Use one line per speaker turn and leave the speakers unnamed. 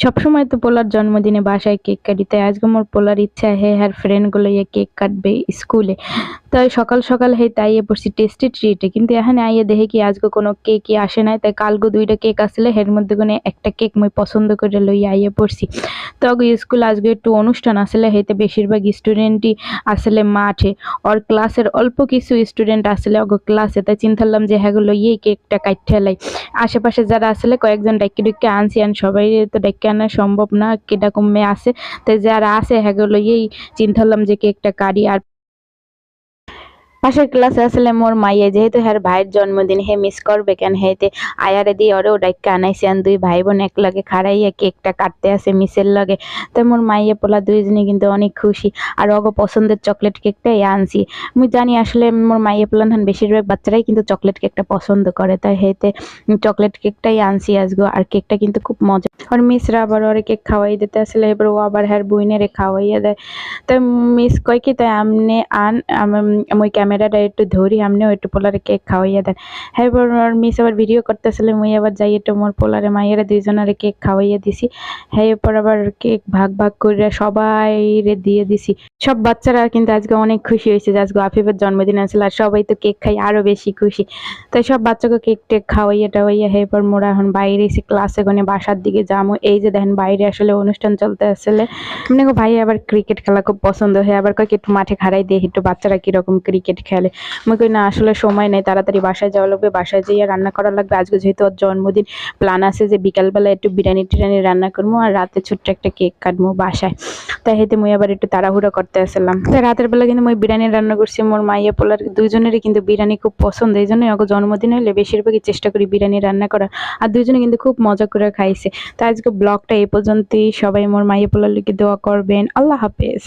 সবসময় তো পোলার জন্মদিনে বাসায় কেক কাটি, তাই আজকে মোর পোলার ইচ্ছা হ্যার ফ্রেন্ড গুলো কেক কাটবে স্কুলে। তাই সকাল সকাল তাইয়ে পড়ছি টেস্টি ট্রিটে, কিন্তু এখানে আইয়ে দেখে কি আজকে কোনো কেকই আসে নাই। তাই কালকে 2টা কেক আসলে এর মধ্যে কোনো একটা কেক মুই পছন্দ করে লইয়া আইয়ে পড়ছি। তো স্কুল আজকে একটু অনুষ্ঠান আসলে বেশিরভাগ স্টুডেন্টই আসলে মাঠে, ওর ক্লাসের অল্প কিছু স্টুডেন্ট আসলে ওগো ক্লাসে, তাই চিন্তালাম যে হ্যাঁ লইয়েই কেকটা কাইটে লাই। আশেপাশে যারা আসলে কয়েকজন ডাইক্কে ডুক্কে আনছি, সবাই তো ডাইক্কে আনা সম্ভব না, কেডা কমে আছে। তাই যারা আছে হ্যাঁ লইয়েই চিন্তালাম যে কেকটা কাটি। আর পাশের ক্লাসে আসলে মোর মাইয়ে যেহেতু হ্যার ভাইয়ের জন্মদিন, হে মিস করবে কেন, হেতে আয়ারে দিয়ে ওরেও ডাইক্কা আনাইছে। আর 2 ভাই বোন এক লগে খাড়াইয়া কেকটা কাটতে আছে মিসের লগে। তো মোর মাইয়ে পোলা দুইজনে কিন্তু অনেক খুশি। আর ওগো পছন্দের চকলেট কেকটাই আনছি। মুই জানি আসলে মোর মাইয়ে পোলানহান বেশিরভাগ বাচ্চারাই কিন্তু চকলেট কেকটা পছন্দ করে, তাই হেতে চকলেট কেকটাই আনছি আজগো। আর কেকটা কিন্তু খুব মজা। আর মিসরা আবার ওরে কেক খাওয়াই দিতে আসলে এবার ও আবার হ্যার বইনেরে খাওয়াইয়া দেয়। তো মিস কয় কি, তাই আমনে আন মুই ক্যামেরাটা একটু ধরি, আমনেও একটু পোলারে কেক খাওয়াইয়া দেন। হ্যাঁ এবার মিস আবার ভিডিও করতেছিল, মুই আবার যাই একটু মোর পোলারে মাইয়েরা দুইজনের কেক খাওয়াইয়া দিছি। হ্যাঁ এরপর আবার কেক ভাগ ভাগ করে সবাইরে দিয়ে দিছি। সব বাচ্চারা কিন্তু আজকে অনেক খুশি হয়েছে যে আজকে আফিফের জন্মদিন আছিল, আর সবাই তো কেক খাই আরো বেশি খুশি। তাই সব বাচ্চাকে কেক টেক খাওয়াইয়া টাওয়াইয়া এরপর মোরা এখন বাইরে এসে ক্লাসে গনে বাসার দিকে যামু। এই যে দেখেন বাইরে আসলে অনুষ্ঠান চলতে আসলে মানে ভাই আবার ক্রিকেট খেলা খুব পছন্দ হয়, আবার কয়েক একটু মাঠে খাড়াই দিয়ে একটু বাচ্চারা কিরকম ক্রিকেট খেলে। আমি কই না আসলে সময় নেই, তাড়াতাড়ি বাসায় যাওয়া লাগবে, বাসায় যেয়ে রান্না করা লাগবে। আজকে যেহেতু ওর জন্মদিন, প্ল্যান আছে যে বিকালবেলা একটু বিরিয়ানি টিরিয়ানি রান্না করবো, আর রাতে ছোট্ট একটা কেক কাটবো বাসায়। তাই মুই আবার একটু তাড়াহুড়ো করতে আসলাম। তাই রাতের বেলা কিন্তু মুই বিরিয়ানি রান্না করছি। মোর মাইয়া পোলার দুইজনেরই কিন্তু বিরিয়ানি খুব পছন্দ, এই জন্যই ওকে জন্মদিন হলে বেশিরভাগই চেষ্টা করি বিরিয়ানি রান্না করার। আর দুইজনে কিন্তু খুব মজা করে খাইছে। তাই আজকে ব্লগটা এই পর্যন্তই। সবাই মোর মাইয়া পোলার লিগে দোয়া করবেন। আল্লাহ হাফেজ।